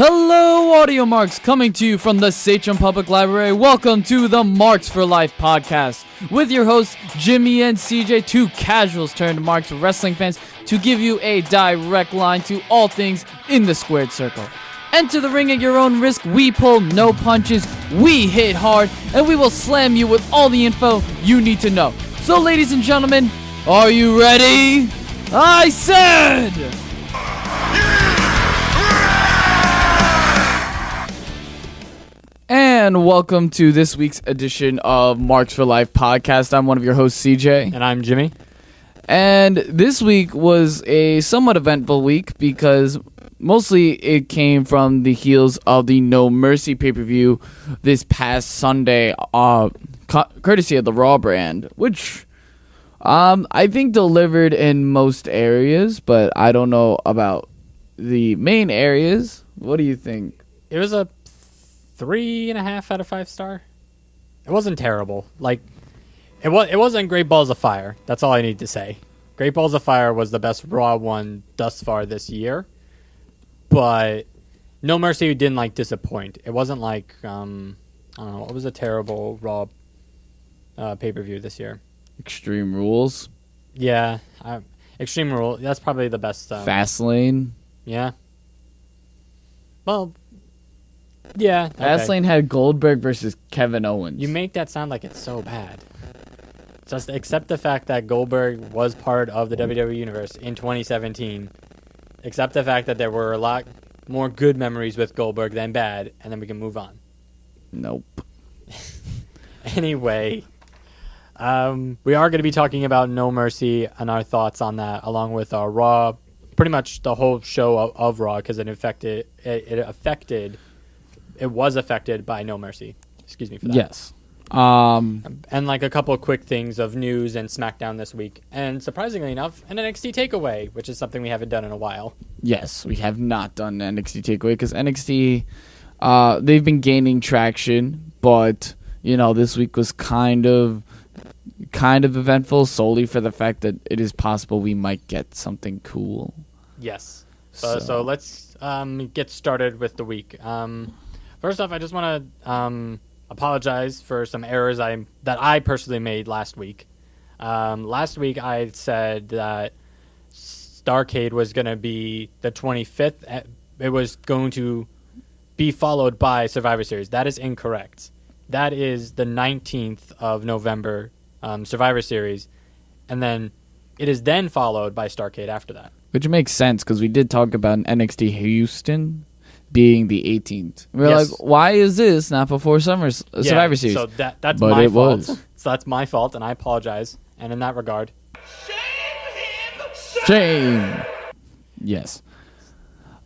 Hello, Audio Marks, coming to you from the Sachem Public Library. Welcome to the Marks for Life podcast with your hosts, Jimmy and CJ, two casuals turned Marks wrestling fans, to give you a direct line to all things in the squared circle. Enter the ring at your own risk. We pull no punches, we hit hard, and we will slam you with all the info you need to know. So, ladies and gentlemen, are you ready? I said! And welcome to this week's edition of Marks for Life podcast. I'm one of your hosts, CJ. And I'm Jimmy. And this week was a somewhat eventful week because mostly it came from the heels of the No Mercy pay-per-view this past Sunday, courtesy of the Raw brand, which I think delivered in most areas, but I don't know about the main areas. What do you think? It was a 3.5 out of 5 star. It wasn't terrible. It wasn't Great Balls of Fire. That's all I need to say. Great Balls of Fire was the best Raw one thus far this year, but No Mercy didn't disappoint. It wasn't I don't know, what was a terrible Raw pay-per-view this year? Extreme Rules. Yeah, Extreme Rule. That's probably the best. Fastlane. Yeah. Well. Yeah. Okay. Fastlane had Goldberg versus Kevin Owens. You make that sound like it's so bad. Just accept the fact that Goldberg was part of the WWE Universe in 2017. Accept the fact that there were a lot more good memories with Goldberg than bad, and then we can move on. Nope. Anyway, we are going to be talking about No Mercy and our thoughts on that, along with our Raw, pretty much the whole show of Raw, because it was affected by No Mercy. Excuse me for that. Yes. And a couple of quick things of news and Smackdown this week. And surprisingly enough, an NXT takeaway, which is something we haven't done in a while. Yes, we have not done NXT takeaway because NXT, they've been gaining traction, but, this week was kind of eventful solely for the fact that it is possible we might get something cool. Yes. So let's get started with the week. First off, I just want to apologize for some errors that I personally made last week. Last week, I said that Starrcade was going to be the 25th. It was going to be followed by Survivor Series. That is incorrect. That is the 19th of November, Survivor Series. And then it is then followed by Starrcade after that. Which makes sense because we did talk about NXT Houston being the 18th. We're like, why is this not before Survivor Series? So that's my fault. So that's my fault, and I apologize. And in that regard, shame. Yes.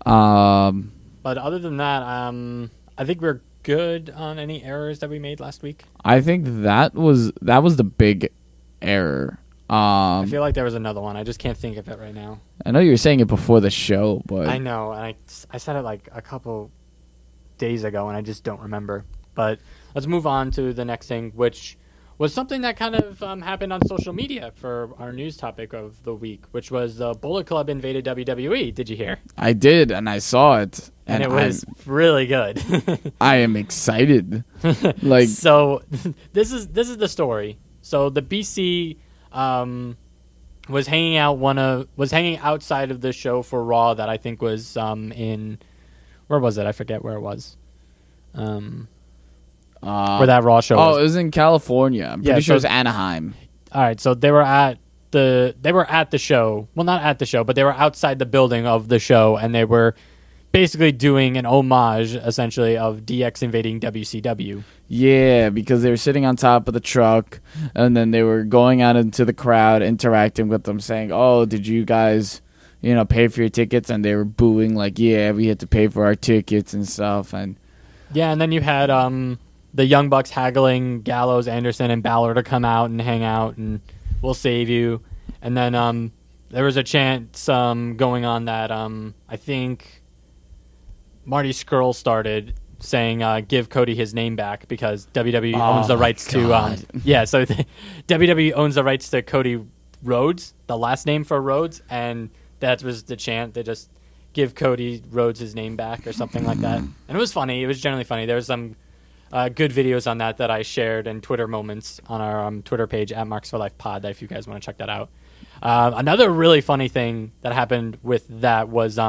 But other than that, I think we're good on any errors that we made last week. I think that was the big error. I feel like there was another one. I just can't think of it right now. I know you were saying it before the show, but I know, and I said it a couple days ago, and I just don't remember. But let's move on to the next thing, which was something that kind of happened on social media for our news topic of the week, which was the Bullock Club invaded WWE. Did you hear? I did, and I saw it, and it was really good. I am excited. So this is the story. So the BC. Was hanging outside of the show for Raw that I think was in where was it? I forget where it was. Where that Raw show was. Oh, it was in California. I'm pretty sure it was Anaheim. All right, so they were at the show. Well, not at the show, but they were outside the building of the show, and they were basically doing an homage, essentially, of DX invading WCW. Yeah, because they were sitting on top of the truck, and then they were going out into the crowd, interacting with them, saying, "Oh, did you guys, pay for your tickets?" And they were booing, "Yeah, we had to pay for our tickets and stuff." And then you had the Young Bucks haggling Gallows, Anderson, and Balor to come out and hang out, and we'll save you. And then there was a chant going on that I think Marty Scurll started saying, give Cody his name back because WWE owns the rights to... so WWE owns the rights to Cody Rhodes, the last name for Rhodes, and that was the chant. They just give Cody Rhodes his name back or something like that. And it was funny. It was generally funny. There was some good videos on that I shared in Twitter moments on our Twitter page at Marks for Life Pod. That if you guys want to check that out. Another really funny thing that happened with that was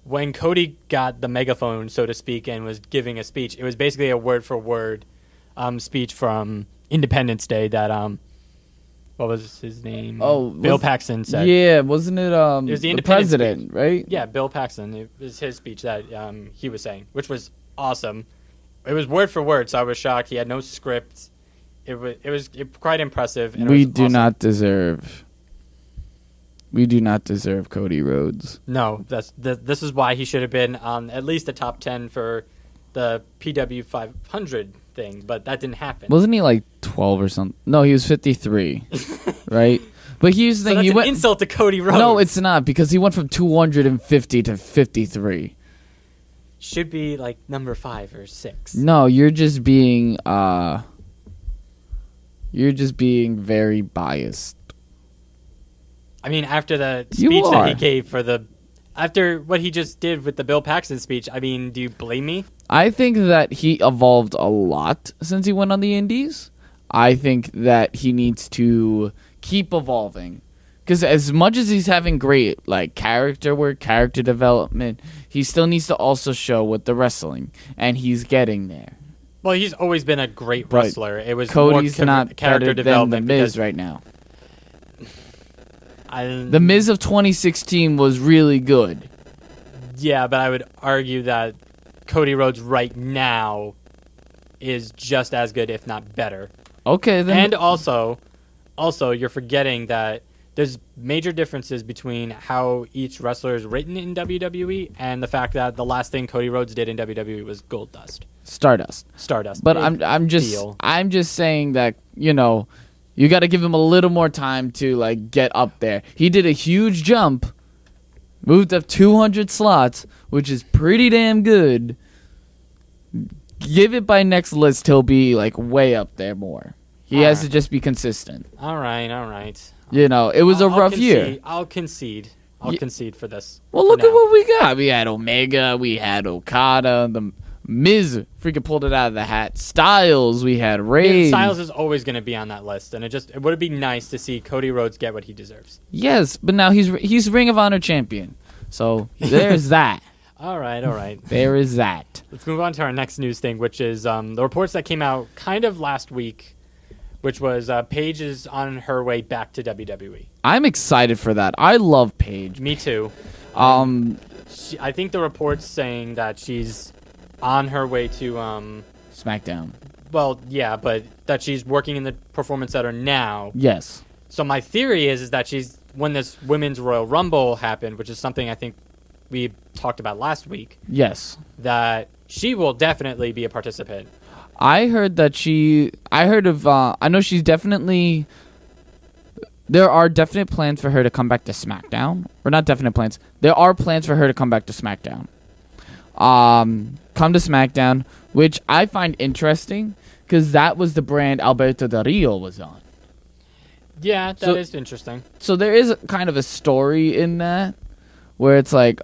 when Cody got the megaphone, so to speak, and was giving a speech. It was basically a word for word speech from Independence Day that what was his name? Bill Paxton said. Yeah, wasn't it? It was the president, speech. Right? Yeah, Bill Paxton. It was his speech that he was saying, which was awesome. It was word for word, so I was shocked. He had no script. It was quite impressive. And we do not deserve Cody Rhodes. No, this is why he should have been on at least the top 10 for the PW 500 thing, but that didn't happen. Wasn't he like 12 or something? No, he was 53, right? But here's the thing: that's he an insult to Cody Rhodes. No, it's not, because he went from 250 to 53. Should be like number 5 or 6. No, you're just being very biased. I mean, after the speech that he gave after what he just did with the Bill Paxton speech, I mean, do you blame me? I think that he evolved a lot since he went on the Indies. I think that he needs to keep evolving. Because as much as he's having great character work, character development, he still needs to also show with the wrestling. And he's getting there. Well, he's always been a great wrestler. It was Cody's more not character better development than The Miz right now. The The Miz of 2016 was really good. Yeah, but I would argue that Cody Rhodes right now is just as good, if not better. Okay, then. And also, you're forgetting that there's major differences between how each wrestler is written in WWE and the fact that the last thing Cody Rhodes did in WWE was Goldust. Stardust. But I'm just saying that, you got to give him a little more time to get up there. He did a huge jump, moved up 200 slots, which is pretty damn good. Give it by next list, he'll be way up there more. He has to just be consistent. All right. It was a rough year. I'll concede for this. Well, look at what we got. We had Omega, we had Okada, the Miz freaking pulled it out of the hat. Styles, we had Reigns. Styles is always going to be on that list, and it would be nice to see Cody Rhodes get what he deserves. Yes, but now he's Ring of Honor champion, so there's that. All right. There is that. Let's move on to our next news thing, which is the reports that came out kind of last week, which was Paige is on her way back to WWE. I'm excited for that. I love Paige. Me too. I think the report's saying that she's on her way to Smackdown. Well, yeah, but that she's working in the Performance Center now. Yes. So my theory is that she's when this Women's Royal Rumble happened, which is something I think we talked about last week. Yes. That she will definitely be a participant. I know she's definitely. There are definite plans for her to come back to SmackDown. Or not definite plans. There are plans for her to come back to SmackDown. Come to SmackDown, which I find interesting because that was the brand Alberto Del Rio was on. Yeah, that is interesting. So there is kind of a story in that where it's I'm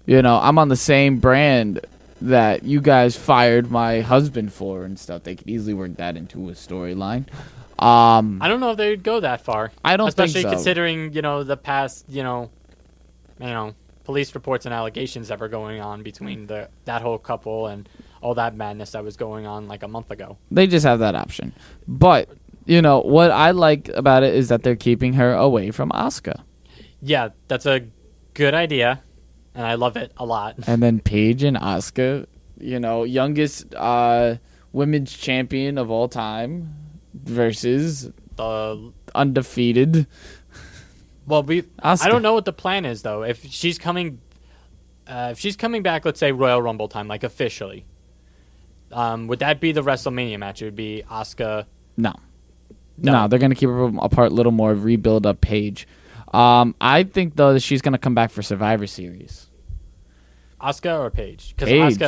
on the same brand that you guys fired my husband for and stuff. They could easily work that into a storyline. I don't know if they would go that far. I don't think so. Especially considering, the past, police reports and allegations that were going on between that whole couple and all that madness that was going on a month ago. They just have that option. But, what I like about it is that they're keeping her away from Asuka. Yeah, that's a good idea, and I love it a lot. And then Paige and Asuka, youngest women's champion of all time versus the undefeated. Well, Asuka. I don't know what the plan is though. If she's coming back, let's say Royal Rumble time, officially, would that be the WrestleMania match? It would be Asuka. No, they're gonna keep her apart a little more, rebuild up Paige. I think though that she's gonna come back for Survivor Series. Asuka or Paige? Paige.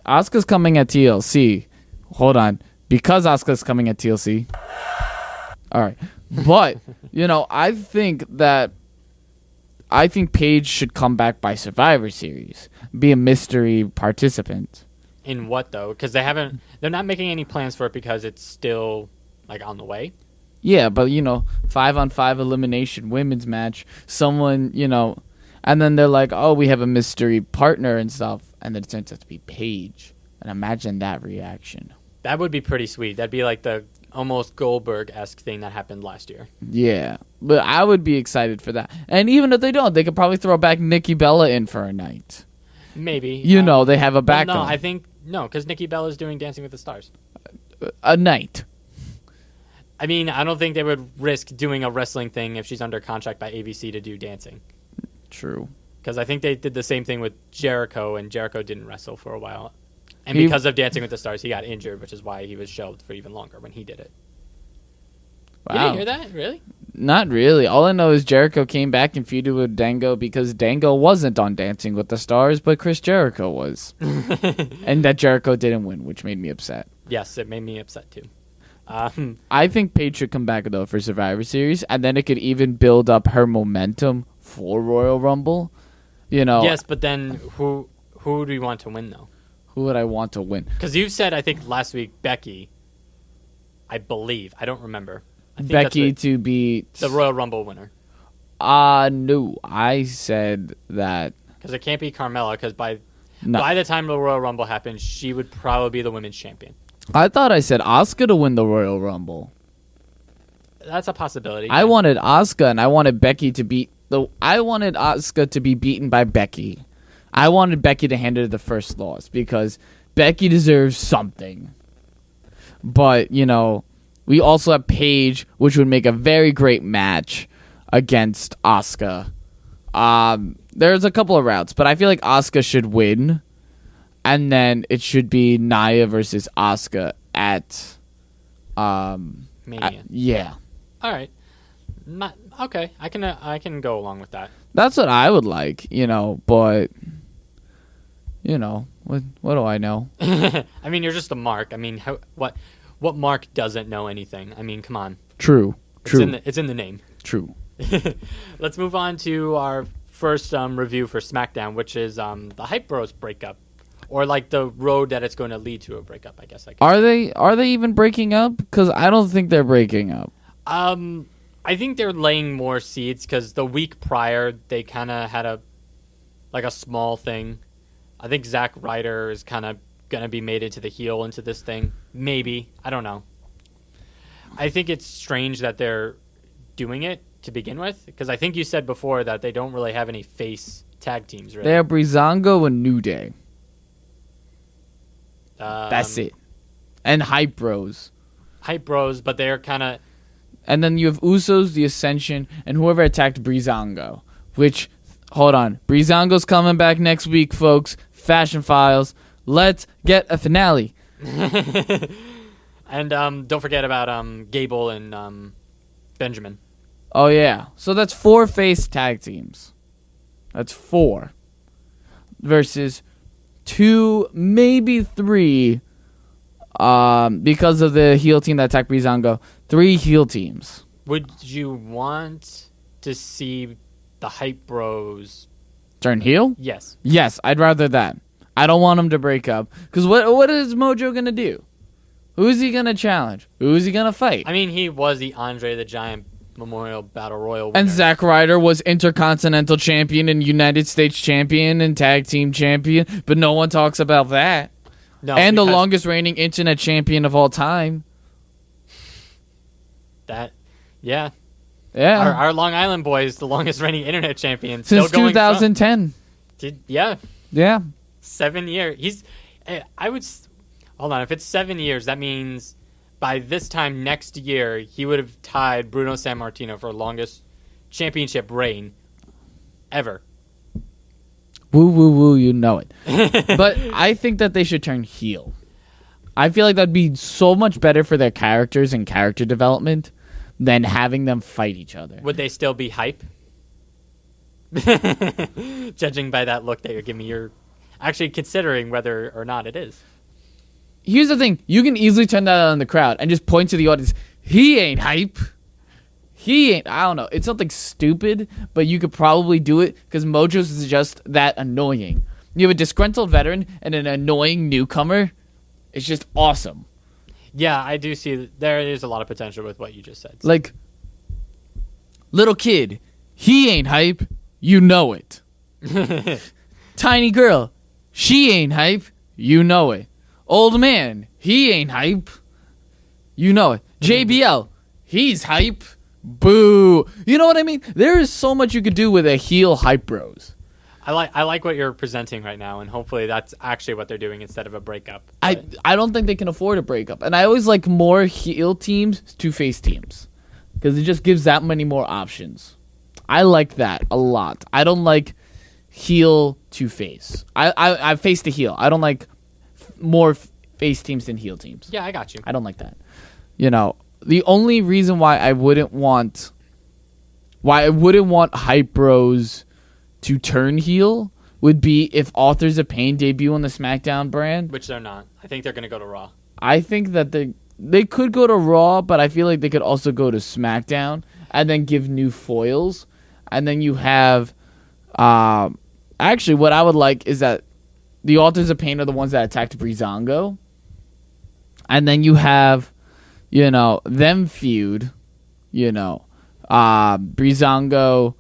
Asuka's coming at TLC. Hold on, because Asuka's coming at TLC. All right. But, I think that I think Paige should come back by Survivor Series, be a mystery participant. In what though? Because they're not making any plans for it because it's still like on the way. Yeah, but 5-on-5 elimination women's match. Someone, and then they're like, oh, we have a mystery partner and stuff, and then it turns out to be Paige. And imagine that reaction. That would be pretty sweet. That'd be like the almost Goldberg-esque thing that happened last year. Yeah, but I would be excited for that. And even if they don't, they could probably throw back Nikki Bella in for a night. Maybe. They have a backup. No, I think because Nikki Bella's doing Dancing with the Stars. A night. I mean, I don't think they would risk doing a wrestling thing if she's under contract by ABC to do dancing. True. Because I think they did the same thing with Jericho, and Jericho didn't wrestle for a while. And because of Dancing with the Stars, he got injured, which is why he was shelved for even longer when he did it. Wow. You didn't hear that? Really? Not really. All I know is Jericho came back and feuded with Dango because Dango wasn't on Dancing with the Stars, but Chris Jericho was. And that Jericho didn't win, which made me upset. Yes, it made me upset too. I think Paige should come back, though, for Survivor Series, and then it could even build up her momentum for Royal Rumble. Yes, but then who do we want to win, though? Who would I want to win? Because you said, I think, last week, Becky, I believe. I don't remember. I think Becky to beat... the Royal Rumble winner. No. I said that... Because it can't be Carmella, because by the time the Royal Rumble happens, she would probably be the women's champion. I thought I said Asuka to win the Royal Rumble. That's a possibility. I wanted Asuka, and I wanted Becky to beat... I wanted Asuka to be beaten by Becky. I wanted Becky to hand her the first loss, because Becky deserves something. But, we also have Paige, which would make a very great match against Asuka. There's a couple of routes, but I feel like Asuka should win. And then it should be Nia versus Asuka at Mania. Yeah. All right. Okay. I can go along with that. That's what I would like, but what do I know? I mean, you're just a mark. I mean, what mark doesn't know anything? I mean, come on. True. It's in the name. True. Let's move on to our first review for SmackDown, which is the Hype Bros breakup. Or like the road that it's going to lead to a breakup, I guess. Are they even breaking up? Because I don't think they're breaking up. I think they're laying more seeds because the week prior they kind of had a small thing. I think Zack Ryder is kind of going to be made into the heel into this thing. Maybe. I don't know. I think it's strange that they're doing it to begin with because I think you said before that they don't really have any face tag teams, really. They have Breezango and New Day. That's it. And Hype Bros. Hype Bros, but they're kind of... And then you have Usos, The Ascension, and whoever attacked Breezango. Which, hold on. Breezango's coming back next week, folks. Fashion Files. Let's get a finale. And don't forget about Gable and Benjamin. Oh, yeah. So that's 4 face tag teams. That's 4. Versus 2, maybe 3, because of the heel team that attacked Breezango. 3 heel teams. Would you want to see the Hype Bros turn heel? Yes. Yes, I'd rather that. I don't want them to break up. Because what is Mojo going to do? Who's he going to challenge? Who's he going to fight? I mean, he was the Andre the Giant Memorial Battle Royal winner. And Zack Ryder was Intercontinental Champion and United States Champion and Tag Team Champion, but no one talks about that. No, and the longest reigning Internet Champion of all time. Yeah. Our Long Island boy is the longest reigning Internet Champion. Since 2010. Yeah. Yeah. 7 years. Hold on. If it's 7 years, that means by this time next year, he would have tied Bruno Sammartino for longest championship reign ever. Woo, woo, woo, you know it. But I think that they should turn heel. I feel like that'd be so much better for their characters and character development than having them fight each other. Would they still be hype? Judging by that look that you're giving me, you're actually considering whether or not it is. Here's the thing. You can easily turn that on the crowd and just point to the audience. He ain't hype. he ain't. I don't know. It's something stupid, but you could probably do it because Mojo's is just that annoying. You have a disgruntled veteran and an annoying newcomer. It's just awesome. Yeah, I do see there is a lot of potential with what you just said. Like, little kid, he ain't hype. You know it. Tiny girl, she ain't hype. You know it. Old man, he ain't hype. You know it. JBL, he's hype. Boo. You know what I mean? There is so much you could do with a heel hype bros. I like what you're presenting right now, and hopefully that's actually what they're doing instead of a breakup. I don't think they can afford a breakup. And I always like more heel teams to face teams because it just gives that many more options. I like that a lot. I don't like heel to face. I face to heel. I don't like more face teams than heel teams. Yeah, I got you. I don't like that. You know, the only reason why I wouldn't want hype bros to turn heel would be if Authors of Pain debut on the Smackdown brand. Which they're not. I think they're going to go to Raw. I think that they could go to Raw, but I feel like they could also go to SmackDown and then give new foils. And then you have... actually, what I would like is that the Authors of Pain are the ones that attacked Breezango. And then you have, them feud, Breezango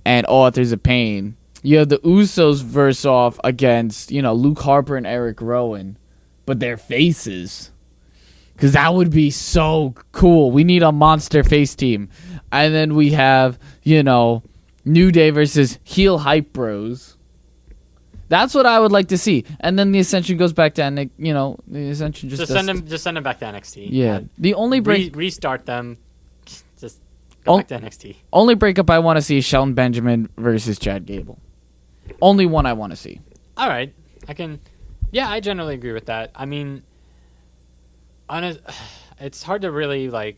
and Authors of Pain. You have the Usos verse off against, Luke Harper and Eric Rowan. But their faces. Because that would be so cool. We need a monster face team. And then we have, New Day versus heel hype bros. That's what I would like to see. And then the Ascension goes back to, the Ascension just send them back to NXT. Yeah. The only restart them. Just go back to NXT. Only breakup I want to see is Shelton Benjamin versus Chad Gable. Only one I want to see. All right. I generally agree with that. I mean, it's hard to really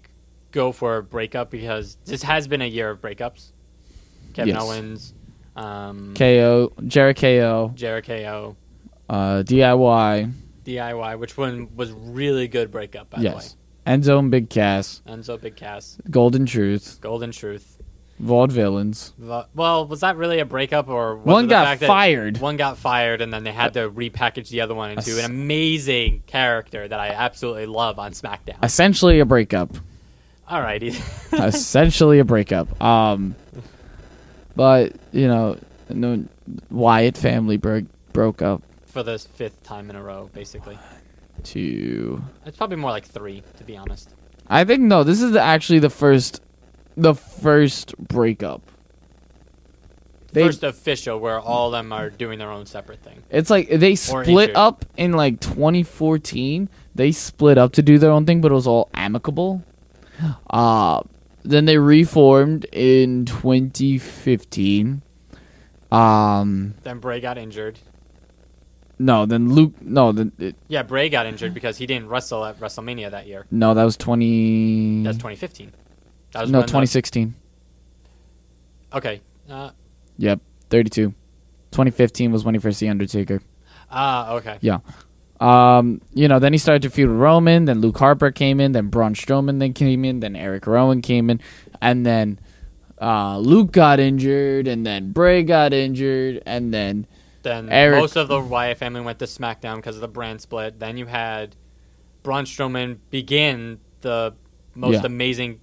go for a breakup because this has been a year of breakups. Kevin Owens, KO, Jericho, DIY, which one was really good breakup, by the way. Enzo and Big Cass. Golden Truth. Vaudevillains. Well, was that really a breakup, or was one it the got fact fired? That one got fired, and then they had to repackage the other one into an amazing character that I absolutely love on SmackDown. Essentially a breakup. Alrighty. Essentially a breakup. But Wyatt family broke up for the 5th time in a row, basically. It's probably more like 3, to be honest. I think no. This is actually the first breakup. First official where all of them are doing their own separate thing. It's like they split up in 2014. They split up to do their own thing, but it was all amicable. Then they reformed in 2015. Then Bray got injured. No, then Luke. No, then Bray got injured because he didn't wrestle at WrestleMania that year. No, that was 20. That's 2015. That was 2016. Okay. Yep, 32. 2015 was when he first the Undertaker. Okay. Yeah. Then he started to feud with Roman, then Luke Harper came in, then Braun Strowman then came in, then Eric Rowan came in, and then Luke got injured, and then Bray got injured, and then most of the Wyatt family went to SmackDown because of the brand split. Then you had Braun Strowman begin the most amazing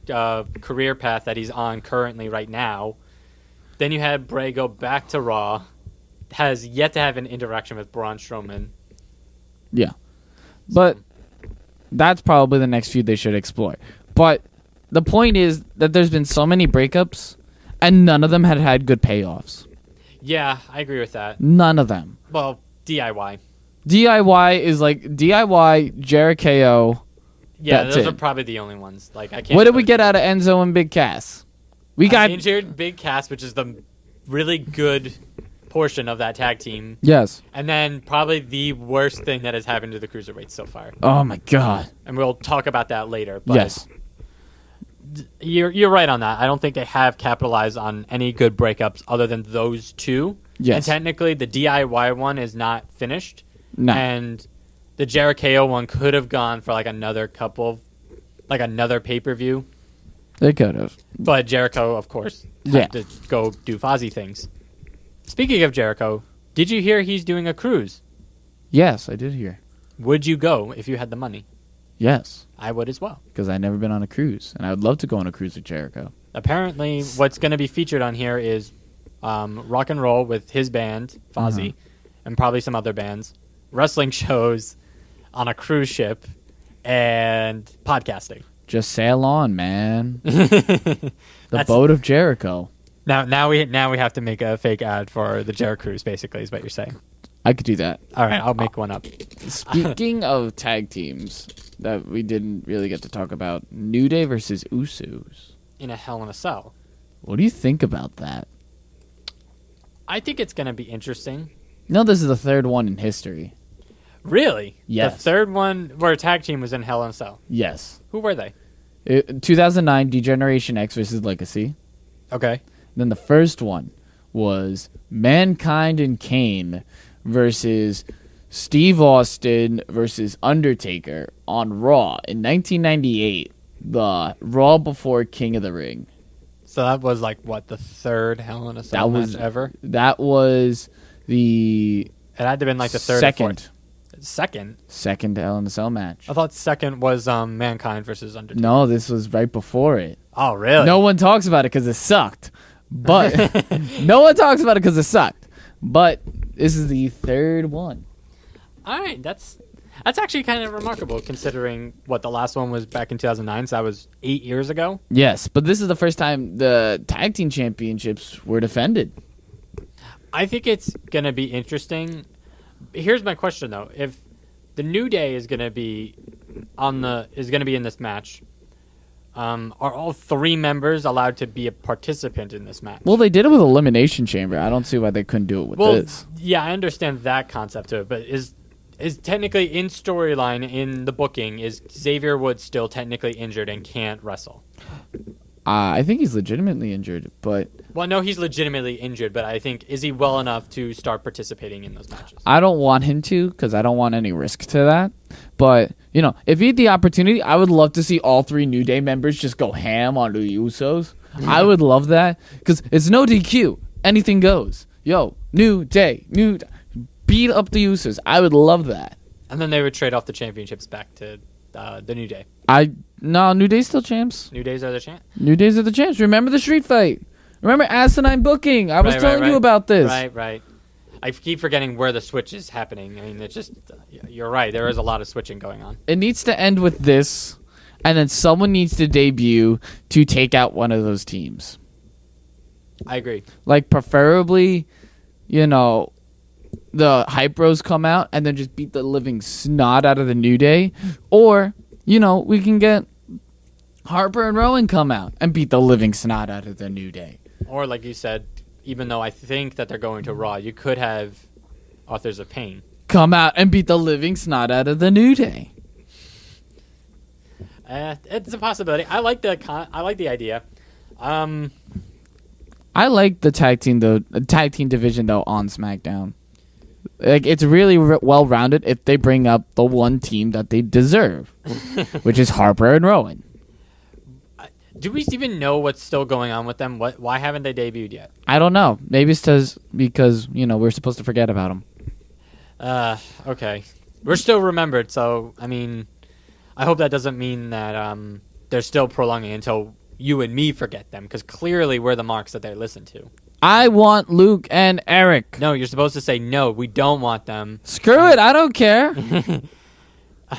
career path that he's on currently right now. Then you had Bray go back to Raw, has yet to have an interaction with Braun Strowman. Yeah. But that's probably the next feud they should explore. But the point is that there's been so many breakups, and none of them had good payoffs. Yeah, I agree with that. None of them. Well, DIY. DIY is DIY, Jericho. Yeah, those are probably the only ones. I can't. What did we get out of Enzo and Big Cass? We got injured Big Cass, which is the really good portion of that tag team. Yes. And then probably the worst thing that has happened to the Cruiserweights so far. Oh my God. And we'll talk about that later. But yes. You're right on that. I don't think they have capitalized on any good breakups other than those two. Yes. And technically the DIY one is not finished. No. And the Jericho one could have gone for another pay-per-view. They could have. But Jericho, of course, had to go do Fozzy things. Speaking of Jericho, did you hear he's doing a cruise? Yes, I did hear. Would you go if you had the money? Yes. I would as well. Because I've never been on a cruise, and I would love to go on a cruise with Jericho. Apparently, what's going to be featured on here is rock and roll with his band, Fozzy, and probably some other bands, wrestling shows on a cruise ship, and podcasting. Just sail on, man. The boat of Jericho. Now we have to make a fake ad for the Jericho Cruise, basically, is what you're saying. I could do that. All right, I'll make one up. Speaking of tag teams that we didn't really get to talk about, New Day versus Usos. In a Hell in a Cell. What do you think about that? I think it's going to be interesting. No, this is the third one in history. Really? Yes. The third one where a tag team was in Hell in a Cell? Yes. Who were they? 2009, Degeneration X versus Legacy. Okay. Then the first one was Mankind and Kane versus Steve Austin versus Undertaker on Raw in 1998. The Raw before King of the Ring. So that was like, what, the third Hell in a Cell match ever? That was the... It had to have been like the third second. or fourth. Second? Second Hell in a Cell match. I thought second was Mankind versus Undertaker. No, this was right before it. Oh, really? No one talks about it because it sucked. But no one talks about it because it sucked. But this is the third one. All right, that's actually kind of remarkable considering what the last one was back in 2009, so that was 8 years ago. Yes, but this is the first time the tag team championships were defended. I think it's going to be interesting. Here's my question though. If the New Day is going to be in this match, are all three members allowed to be a participant in this match? Well, they did it with Elimination Chamber. I don't see why they couldn't do it with this. Yeah, I understand that concept of it, but is technically in storyline in the booking, is Xavier Woods still technically injured and can't wrestle? I think he's legitimately injured, but... Well, no, he's legitimately injured, but I think, is he well enough to start participating in those matches? I don't want him to, because I don't want any risk to that. But, if he had the opportunity, I would love to see all three New Day members just go ham on the Usos. I would love that, because it's no DQ. Anything goes. Yo, New Day. Beat up the Usos. I would love that. And then they would trade off the championships back to the New Day. No, New Day's still champs. New Days are the champs? New Days are the champs. Remember the street fight. Remember asinine booking. I was telling you about this. Right. I keep forgetting where the switch is happening. I mean, it's just, you're right. There is a lot of switching going on. It needs to end with this, and then someone needs to debut to take out one of those teams. I agree. Like, preferably, the Hype Bros come out and then just beat the living snot out of the New Day. Or, we can get Harper and Rowan come out and beat the living snot out of the New Day. Or, like you said, even though I think that they're going to Raw, you could have Authors of Pain come out and beat the living snot out of the New Day. It's a possibility. I like the idea. I like the tag team division though on SmackDown. Like, it's really well rounded if they bring up the one team that they deserve, which is Harper and Rowan. Do we even know what's still going on with them? Why haven't they debuted yet? I don't know. Maybe it's because we're supposed to forget about them. Okay. We're still remembered, so, I mean, I hope that doesn't mean that they're still prolonging until you and me forget them, because clearly we're the marks that they listen to. I want Luke and Eric. No, you're supposed to say, no, we don't want them. Screw it, I don't care.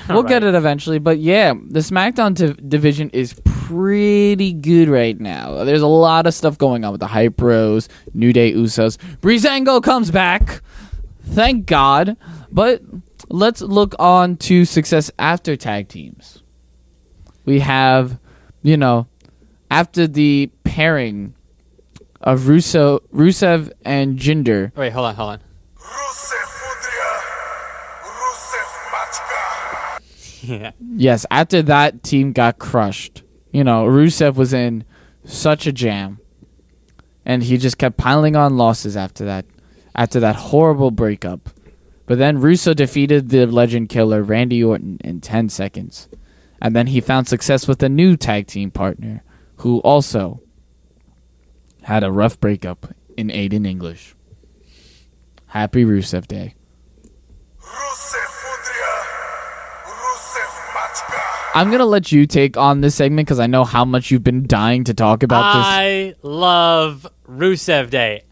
We'll get it eventually, but yeah, the SmackDown division is pretty good right now. There's a lot of stuff going on with the Hype Bros, New Day Usos. Breezango comes back. Thank God. But let's look on to success after tag teams. We have, after the pairing of Rusev and Jinder. Wait, hold on. Yeah. Yes, after that team got crushed. Rusev was in such a jam. And he just kept piling on losses after that horrible breakup. But then Russo defeated the legend killer Randy Orton in 10 seconds. And then he found success with a new tag team partner who also had a rough breakup in Aiden English. Happy Rusev Day. I'm going to let you take on this segment because I know how much you've been dying to talk about this. I love Rusev Day.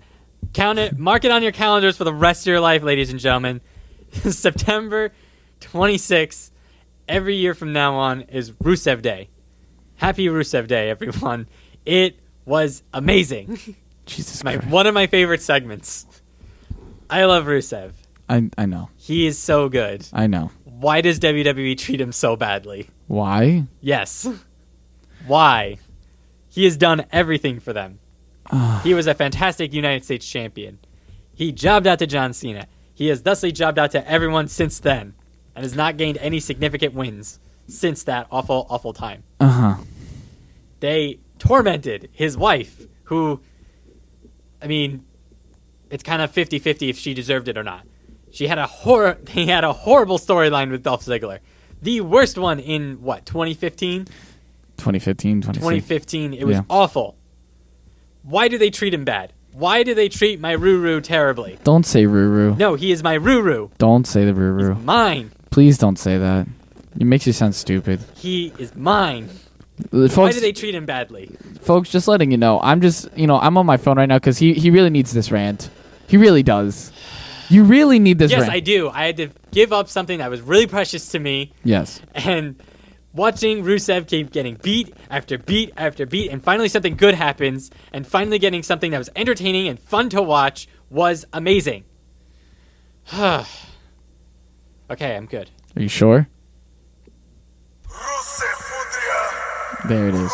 Count it, mark it on your calendars for the rest of your life, ladies and gentlemen. September 26th, every year from now on, is Rusev Day. Happy Rusev Day, everyone. It was amazing. Jesus Christ. One of my favorite segments. I love Rusev. I know. He is so good. I know. Why does WWE treat him so badly? Why? Yes. Why? He has done everything for them. He was a fantastic United States champion. He jobbed out to John Cena. He has thusly jobbed out to everyone since then and has not gained any significant wins since that awful, awful time. Uh-huh. They tormented his wife, who, I mean, it's kind of 50-50 if she deserved it or not. He had a horrible storyline with Dolph Ziggler. The worst one in, 2015? 2015. It was awful. Why do they treat him bad? Why do they treat my Ruru terribly? Don't say Ruru. No, he is my Ruru. Don't say the Ruru. He's mine. Please don't say that. It makes you sound stupid. He is mine. Folks, why do they treat him badly? Folks, just letting you know, I'm on my phone right now because he really needs this rant. He really does. You really need this rant. Yes, I do. I had to give up something that was really precious to me. Yes. And watching Rusev keep getting beat after beat after beat, and finally something good happens, and finally getting something that was entertaining and fun to watch was amazing. Okay, I'm good. Are you sure? There it is.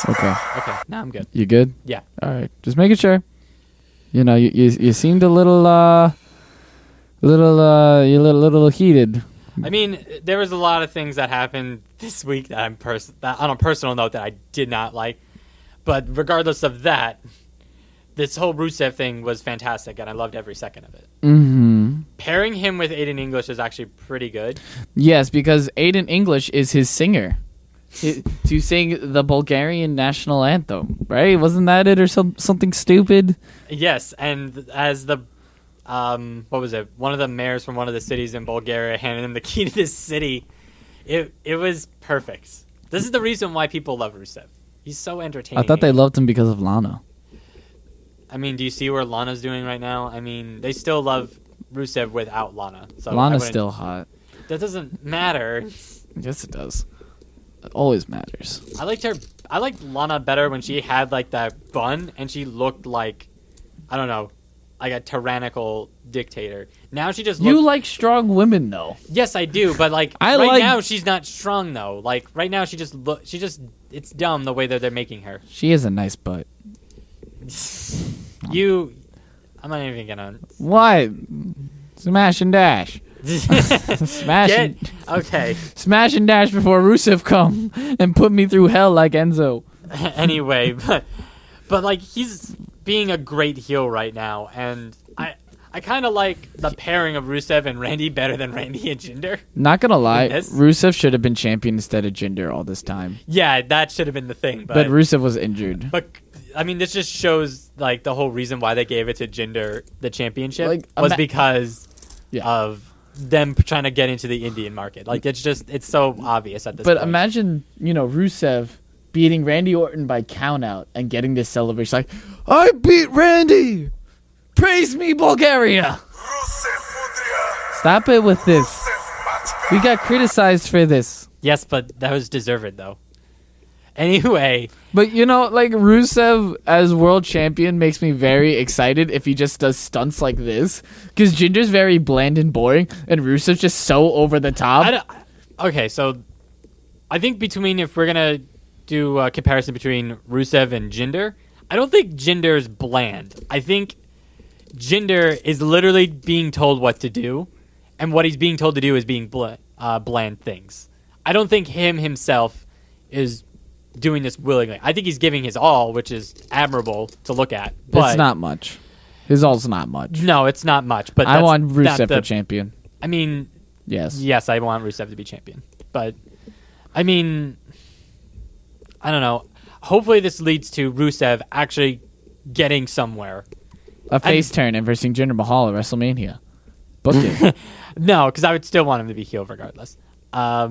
Okay. Okay, now I'm good. You good? Yeah. All right. Just making sure. You know, you seemed a little heated. I mean, there was a lot of things that happened this week that on a personal note that I did not like. But regardless of that, this whole Rusev thing was fantastic, and I loved every second of it. Mm-hmm. Pairing him with Aiden English is actually pretty good. Yes, because Aiden English is his singer. To sing the Bulgarian national anthem, right? Wasn't that it or something stupid? Yes, and as the what was it? One of the mayors from one of the cities in Bulgaria handed him the key to this city. It was perfect. This is the reason why people love Rusev. He's so entertaining. I thought they loved him because of Lana. I mean, do you see where Lana's doing right now? I mean, they still love Rusev without Lana. So Lana's still hot. That doesn't matter. Yes, it does. It always matters. I liked Lana better when she had like that bun and she looked like, I don't know, like a tyrannical dictator. Now she just looks... You like strong women though. Yes, I do, but like now she's not strong though. Like right now it's dumb the way that they're making her. She has a nice butt. I'm not even gonna... What? Smash and dash. Okay. Smash and dash before Rusev come and put me through hell like Enzo. Anyway, but like he's being a great heel right now, and I kind of like the pairing of Rusev and Randy better than Randy and Jinder. Not gonna lie, Rusev should have been champion instead of Jinder all this time. Yeah, that should have been the thing. But Rusev was injured. But I mean, this just shows like the whole reason why they gave it to Jinder the championship was because of them trying to get into the Indian market. Like it's so obvious at this point. But imagine, Rusev beating Randy Orton by countout and getting this celebration like, I beat Randy! Praise me, Bulgaria! Stop it with this. We got criticized for this. Yes, but that was deserved though. Anyway. But Rusev as world champion makes me very excited if he just does stunts like this. Because Jinder's very bland and boring, and Rusev's just so over the top. Okay, so I think if we're going to do a comparison between Rusev and Jinder, I don't think Jinder's bland. I think Jinder is literally being told what to do, and what he's being told to do is being bland things. I don't think himself is doing this willingly. I think he's giving his all, which is admirable to look at. But it's not much. His all's not much. No, it's not much. But I want Rusev for champion. I mean, yes, I want Rusev to be champion. But I mean, I don't know. hopefully this leads to Rusev actually getting somewhere. A face turn and versus Jinder Mahal at WrestleMania. Book it. No, because I would still want him to be heel regardless. I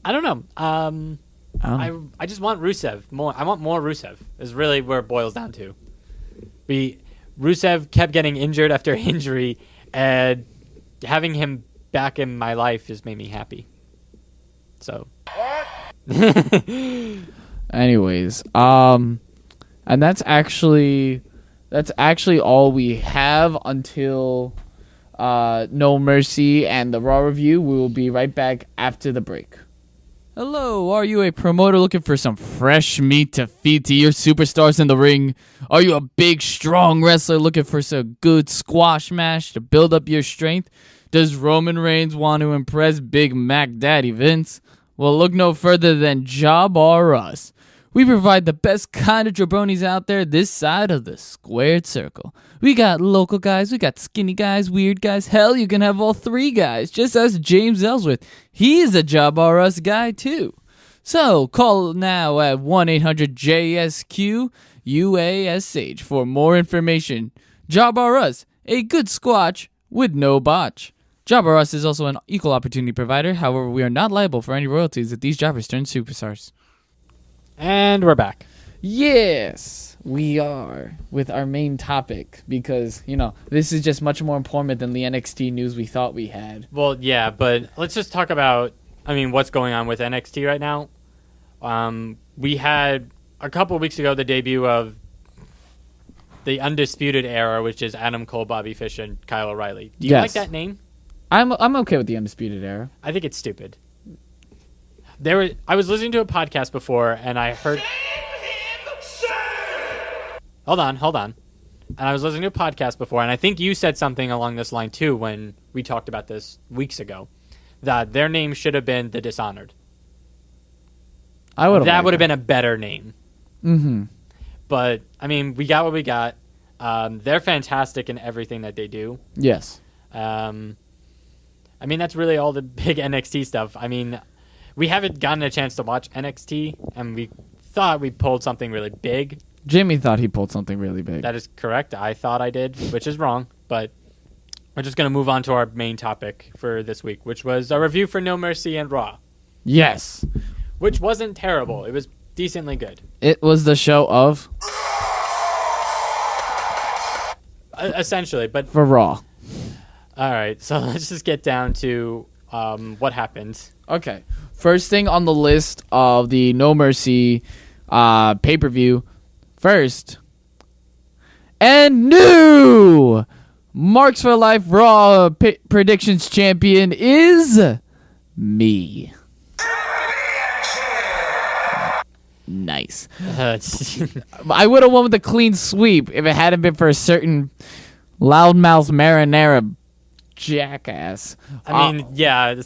don't know. I just want Rusev more. I want more Rusev. Is really where it boils down to. Rusev kept getting injured after injury, and having him back in my life just made me happy. So. Anyways, and that's actually all we have until No Mercy and the Raw review. We will be right back after the break. Hello, are you a promoter looking for some fresh meat to feed to your superstars in the ring? Are you a big, strong wrestler looking for some good squash match to build up your strength? Does Roman Reigns want to impress Big Mac Daddy Vince? Well, look no further than Job R Us. We provide the best kind of jabronis out there this side of the squared circle. We got local guys, we got skinny guys, weird guys. Hell, you can have all three guys. Just ask James Ellsworth. He's a Job R Us guy too. So call now at 1-800-JSQ-UASH for more information. Job R Us, a good squatch with no botch. Job R Us is also an equal opportunity provider. However, we are not liable for any royalties if these jobbers turn superstars. And we're back. Yes, we are with our main topic because, this is just much more important than the NXT news we thought we had. Well, yeah, but let's just talk about, what's going on with NXT right now. We had a couple of weeks ago the debut of the Undisputed Era, which is Adam Cole, Bobby Fish, and Kyle O'Reilly. Do you like that name? I'm okay with the Undisputed Era. I think it's stupid. I was listening to a podcast before, and I heard... Hold on. And I was listening to a podcast before, and I think you said something along this line, too, when we talked about this weeks ago, that their name should have been The Dishonored. That would have been a better name. Mm-hmm. But, we got what we got. They're fantastic in everything that they do. Yes. That's really all the big NXT stuff. We haven't gotten a chance to watch NXT, and we thought we pulled something really big. Jimmy thought he pulled something really big. That is correct. I thought I did, which is wrong. But we're just going to move on to our main topic for this week, which was a review for No Mercy and Raw. Yes. Which wasn't terrible. It was decently good. It was the show of... essentially, but... For Raw. All right, so let's just get down to what happened. Okay. First thing on the list of the No Mercy pay-per-view. First, and new Marks for Life Raw predictions champion is me. Nice. I would have won with a clean sweep if it hadn't been for a certain loudmouth marinara jackass. Yeah,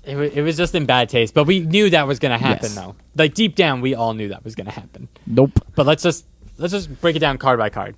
it was just in bad taste, but we knew that was going to happen, though. Like, deep down, we all knew that was going to happen. Nope. But let's just break it down card by card.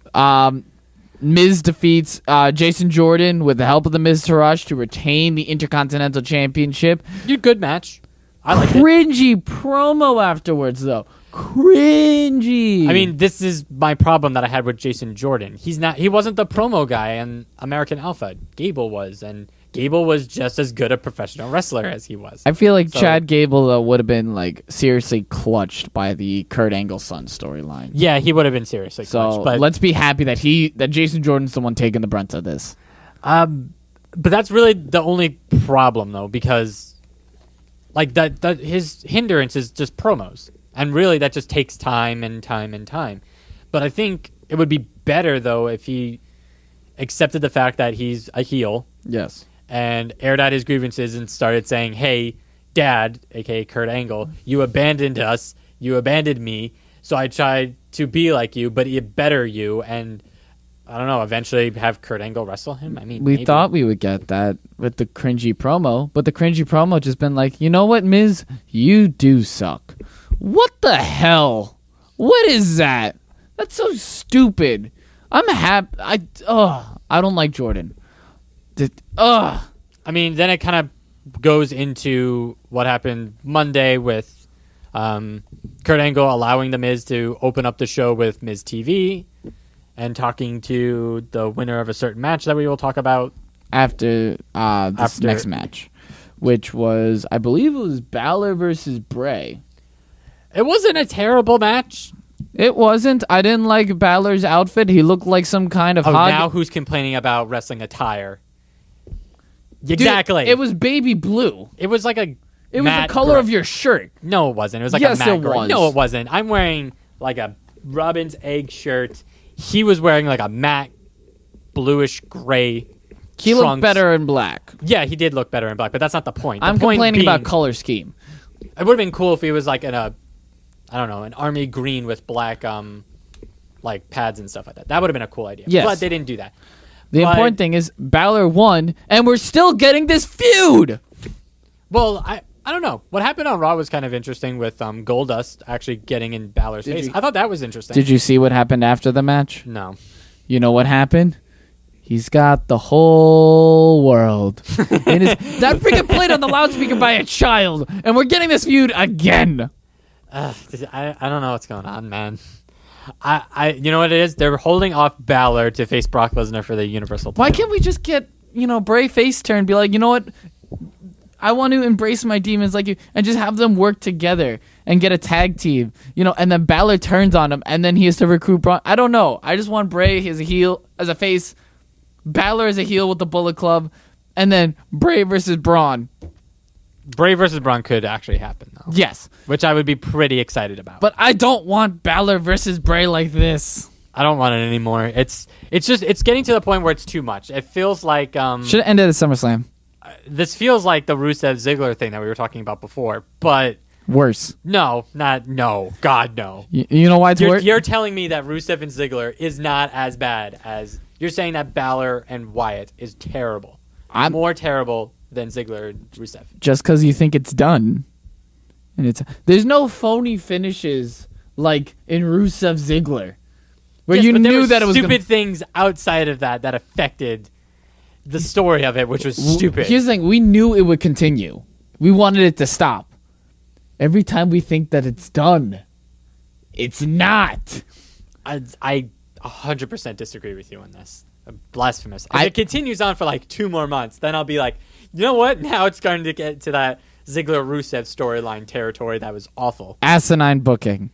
Miz defeats Jason Jordan with the help of the Miz Taraj to retain the Intercontinental Championship. Good match. I like it. Cringy promo afterwards, though. Cringy. This is my problem that I had with Jason Jordan. He wasn't the promo guy in American Alpha. Gable was, and Gable was just as good a professional wrestler as he was. I feel like Chad Gable, though, would have been, seriously clutched by the Kurt Angle son storyline. Yeah, he would have been seriously clutched. So let's be happy that Jason Jordan's the one taking the brunt of this. But that's really the only problem, though, because that his hindrance is just promos. And really, that just takes time and time and time. But I think it would be better, though, if he accepted the fact that he's a heel. Yes. And aired out his grievances and started saying, hey, Dad, a.k.a. Kurt Angle, you abandoned us. You abandoned me. So I tried to be like you, but better you. And, I don't know, eventually have Kurt Angle wrestle him? We thought we would get that with the cringy promo. But the cringy promo just been like, you know what, Miz? You do suck. What the hell? What is that? That's so stupid. I'm happy. I don't like Jordan. Then it kind of goes into what happened Monday with Kurt Angle allowing The Miz to open up the show with Miz TV and talking to the winner of a certain match that we will talk about after this next match, which was, I believe it was Balor versus Bray. It wasn't a terrible match. It wasn't. I didn't like Balor's outfit. He looked like some kind of now who's complaining about wrestling attire? Exactly. Dude, it was baby blue. It was like a It was the color of your shirt. No, it wasn't. It was like yes, a matte it gray. was. No, it wasn't. I'm wearing like a Robin's egg shirt. He was wearing like a matte bluish gray. He looked better in black. Yeah, he did look better in black, but that's not the point. I'm complaining about color scheme. It would have been cool if he was like in a, I don't know, an army green with black like pads and stuff like that. That would have been a cool idea. Yes. But they didn't do that. The important thing is Balor won, and we're still getting this feud. Well, I don't know. What happened on Raw was kind of interesting with Goldust actually getting in Balor's face. I thought that was interesting. Did you see what happened after the match? No. You know what happened? He's got the whole world. That freaking played on the loudspeaker by a child, and we're getting this feud again. I don't know what's going on, man. You know what it is? They're holding off Balor to face Brock Lesnar for the Universal title. Why can't we just get, Bray face turn and be like, you know what? I want to embrace my demons like you, and just have them work together and get a tag team, and then Balor turns on him, and then he has to recruit Braun. I don't know. I just want Bray as a heel, as a face, Balor as a heel with the Bullock Club, and then Bray versus Braun. Bray versus Braun could actually happen, though. Yes. Which I would be pretty excited about. But I don't want Balor versus Bray like this. I don't want it anymore. It's getting to the point where it's too much. It feels like... should have ended at SummerSlam. This feels like the Rusev-Ziggler thing that we were talking about before, but... Worse. No. God, no. You know why it's worse? You're telling me that Rusev and Ziggler is not as bad as... You're saying that Balor and Wyatt is terrible. More terrible than Ziggler and Rusev. Just because you think it's done. And there's no phony finishes like in Rusev Ziggler. Where you knew that it was stupid things outside of that affected the story of it, which was stupid. Here's the thing, we knew it would continue. We wanted it to stop. Every time we think that it's done, it's not. I 100% disagree with you on this. Blasphemous. If it continues on for like 2 more months, then I'll be like, you know what? Now it's starting to get to that Ziggler-Rusev storyline territory that was awful. Asinine booking.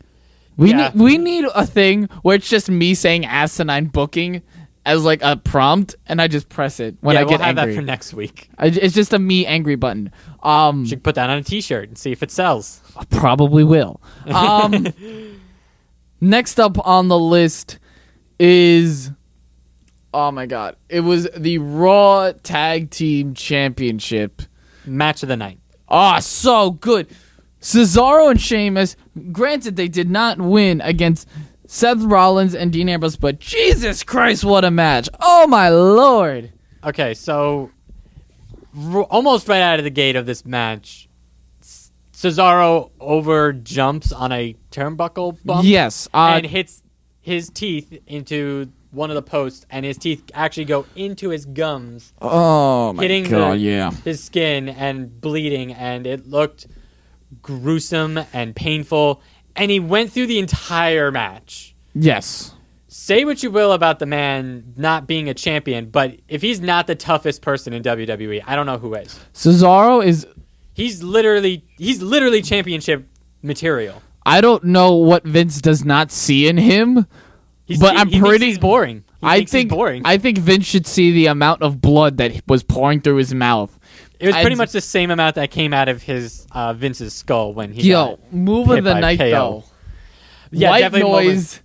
We need a thing where it's just me saying asinine booking as like a prompt, and I just press it when I get angry. We'll have that for next week. It's just a me angry button. You should put that on a t-shirt and see if it sells. I probably will. Next up on the list is... Oh my god. It was the Raw Tag Team Championship. Match of the night. Oh, so good. Cesaro and Sheamus, granted they did not win against Seth Rollins and Dean Ambrose, but Jesus Christ, what a match. Oh my lord. Okay, so almost right out of the gate of this match, Cesaro over jumps on a turnbuckle bump. Yes. And hits his teeth into one of the posts, and his teeth actually go into his gums. Oh my god, his skin and bleeding, and it looked gruesome and painful, and he went through the entire match. Yes. Say what you will about the man not being a champion, but if he's not the toughest person in WWE, I don't know who is. Cesaro is... He's literally championship material. I don't know what Vince does not see in him. He's boring. He's boring. I think Vince should see the amount of blood that was pouring through his mouth. It was pretty much the same amount that came out of his Vince's skull when he got move of the night KO. though. Yeah, white definitely noise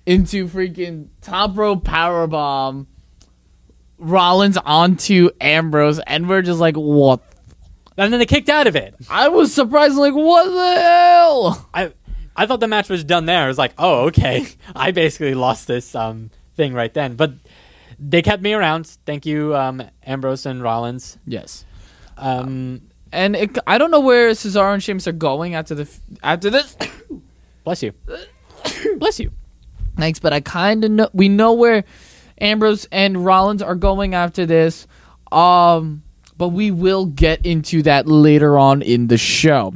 into freaking top rope powerbomb. Rollins onto Ambrose, and we're just like, what? And then they kicked out of it. I was surprised, like, what the hell? I thought the match was done there. I was like, oh, okay. I basically lost this thing right then. But they kept me around. Thank you, Ambrose and Rollins. Yes. I don't know where Cesaro and Sheamus are going after this. Bless you. Bless you. Thanks, but I kind of know. We know where Ambrose and Rollins are going after this. But we will get into that later on in the show.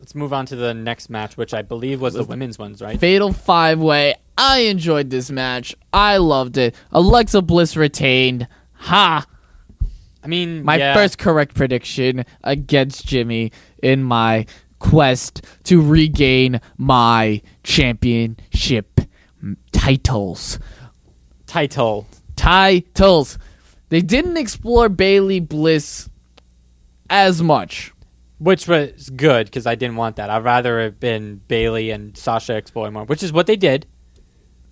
Let's move on to the next match, which I believe was the women's ones, right? Fatal 5-Way. I enjoyed this match. I loved it. Alexa Bliss retained. Ha! I mean, my first correct prediction against Jimmy in my quest to regain my championship titles. Titles. They didn't explore Bayley Bliss as much. Which was good, because I didn't want that. I'd rather have been Bayley and Sasha exploring more, which is what they did.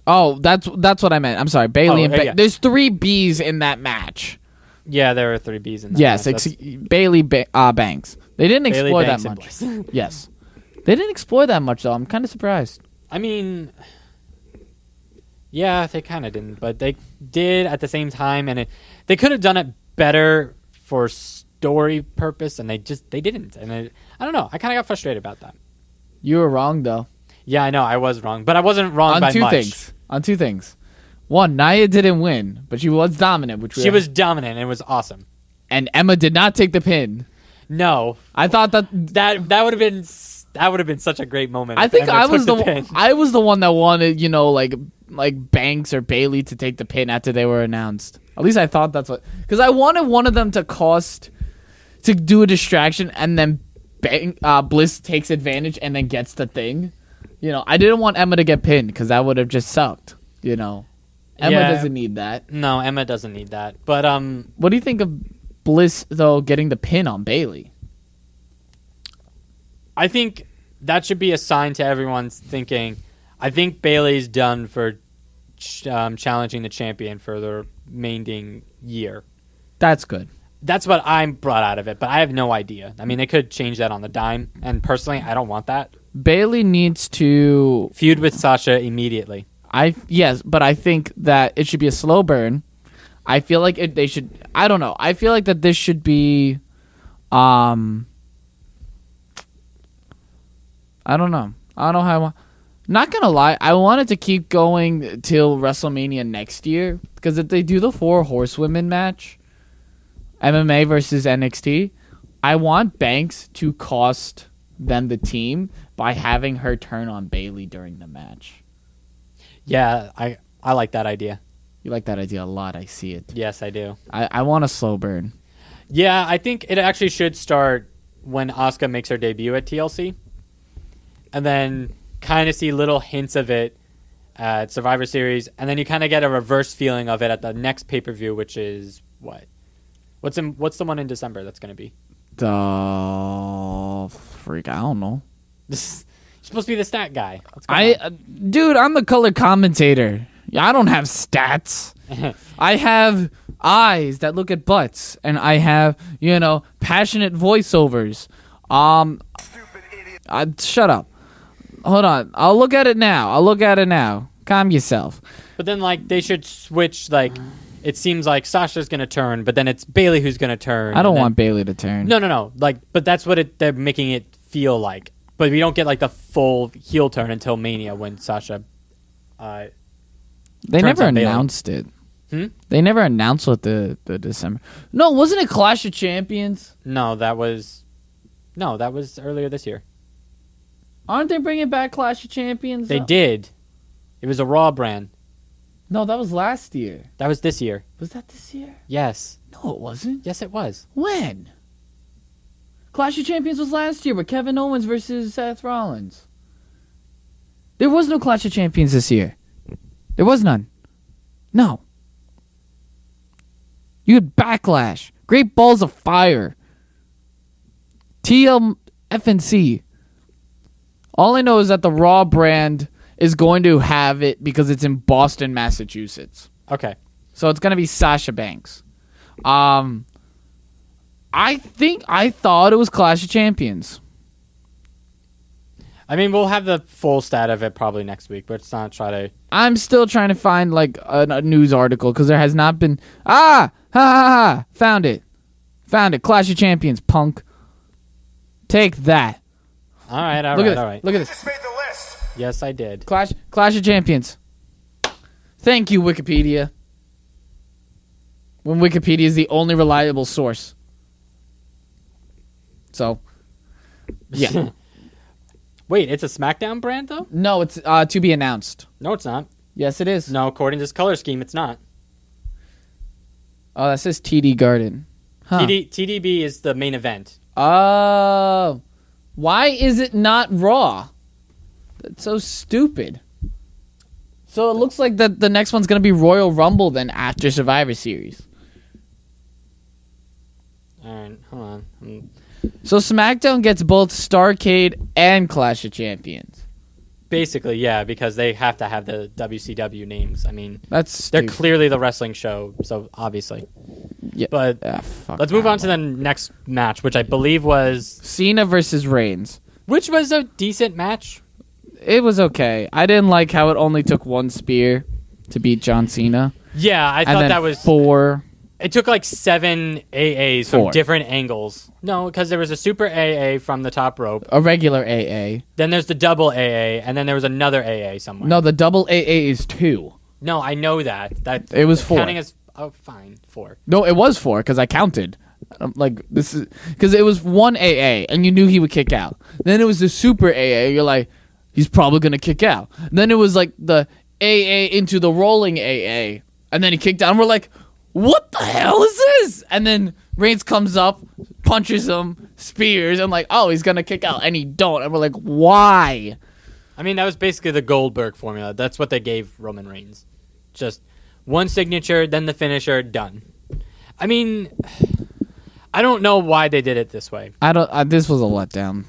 Oh, that's what I meant. I'm sorry. Bayley and There's 3 Bs in that match. Yeah, there are 3 Bs in that match. Yes, Bayley Banks. They didn't explore that much. Yes. They didn't explore that much, though. I'm kind of surprised. I mean, yeah, they kind of didn't, but they did at the same time, and they could have done it better for story purpose, and they didn't. And I don't know. I kind of got frustrated about that. You were wrong, though. Yeah, I know. I was wrong, but I wasn't wrong by much. On two things. One, Nia didn't win, but she was dominant. She was dominant, and it was awesome. And Emma did not take the pin. No, I thought that would have been such a great moment. I think I was the one that wanted, like Banks or Bayley to take the pin after they were announced. At least I thought that's what, because I wanted one of them to do a distraction, and then Bliss takes advantage and then gets the thing. I didn't want Emma to get pinned because that would have just sucked. Emma doesn't need that. No, Emma doesn't need that. But what do you think of Bliss though getting the pin on Bayley? I think that should be a sign to everyone's thinking. I think Bayley's done for challenging the champion for the remaining year. That's good. That's what I'm brought out of it, but I have no idea. I mean, they could change that on the dime, and personally, I don't want that. Bayley needs to feud with Sasha immediately. Yes, but I think that it should be a slow burn. I feel like they should. I don't know. I feel like that this should be. I don't know. I don't know how. Not gonna lie, I wanted to keep going till WrestleMania next year, because if they do the 4 horsewomen match, MMA versus NXT, I want Banks to cost them the team by having her turn on Bayley during the match. Yeah, I like that idea. You like that idea a lot. I see it. Yes, I do. I want a slow burn. Yeah, I think it actually should start when Asuka makes her debut at TLC, and then kind of see little hints of it at Survivor Series, and then you kind of get a reverse feeling of it at the next pay-per-view, which is what? What's the one in December that's going to be? I don't know. You're supposed to be the stat guy. Dude, I'm the color commentator. I don't have stats. I have eyes that look at butts, and I have, passionate voiceovers. Shut up. Hold on. I'll look at it now. Calm yourself. But then, they should switch, it seems like Sasha's going to turn, but then it's Bayley who's going to turn. I don't want Bayley to turn. No. But that's what they're making it feel like. But we don't get, the full heel turn until Mania when Sasha They never announced it. They never announced what the December. No, wasn't it Clash of Champions? No, that was earlier this year. Aren't they bringing back Clash of Champions? They did. It was a Raw brand. No, that was last year. That was this year. Was that this year? Yes. No, it wasn't. Yes, it was. When? Clash of Champions was last year with Kevin Owens versus Seth Rollins. There was no Clash of Champions this year. There was none. No. You had Backlash. Great Balls of Fire. TLFNC. All I know is that the Raw brand is going to have it because it's in Boston, Massachusetts. Okay. So it's going to be Sasha Banks. I thought it was Clash of Champions. I mean, we'll have the full stat of it probably next week, but let's not try to... I'm still trying to find, a news article, because there has not been... Found it. Clash of Champions, punk. Take that. All right. Look at this. Just made the list. Yes, I did. Clash of Champions. Thank you, Wikipedia. When Wikipedia is the only reliable source. So, yeah. Wait, it's a Smackdown brand though? No, it's to be announced. No, it's not. Yes, it is. No, according to this color scheme, it's not. Oh, that says TD Garden. Huh. TDB is the main event. Oh. Why is it not Raw? That's so stupid. So it looks like the next one's going to be Royal Rumble then after Survivor Series. All right, hold on. So SmackDown gets both Starrcade and Clash of Champions. Basically, yeah, because they have to have the WCW names. I mean, they're clearly the wrestling show, so obviously. Yeah. But let's move on to the next match, which I believe was Cena versus Reigns. Which was a decent match. It was okay. I didn't like how it only took one spear to beat John Cena. Yeah, I thought that was 4. It took like 7 AAs from different angles. No, because there was a super AA from the top rope. A regular AA. Then there's the double AA, and then there was another AA somewhere. No, the double AA is 2. No, I know that. It was 4. Counting as fine, 4. No, it was 4 because I counted. This is because it was 1 AA, and you knew he would kick out. Then it was the super AA. You're like, he's probably gonna kick out. Then it was like the AA into the rolling AA, and then he kicked out. And we're like, what the hell is this? And then Reigns comes up, punches him, spears, and like, oh, he's gonna kick out, and he don't. And we're like, why? I mean, that was basically the Goldberg formula. That's what they gave Roman Reigns. Just one signature, then the finisher, done. I mean, I don't know why they did it this way. This was a letdown.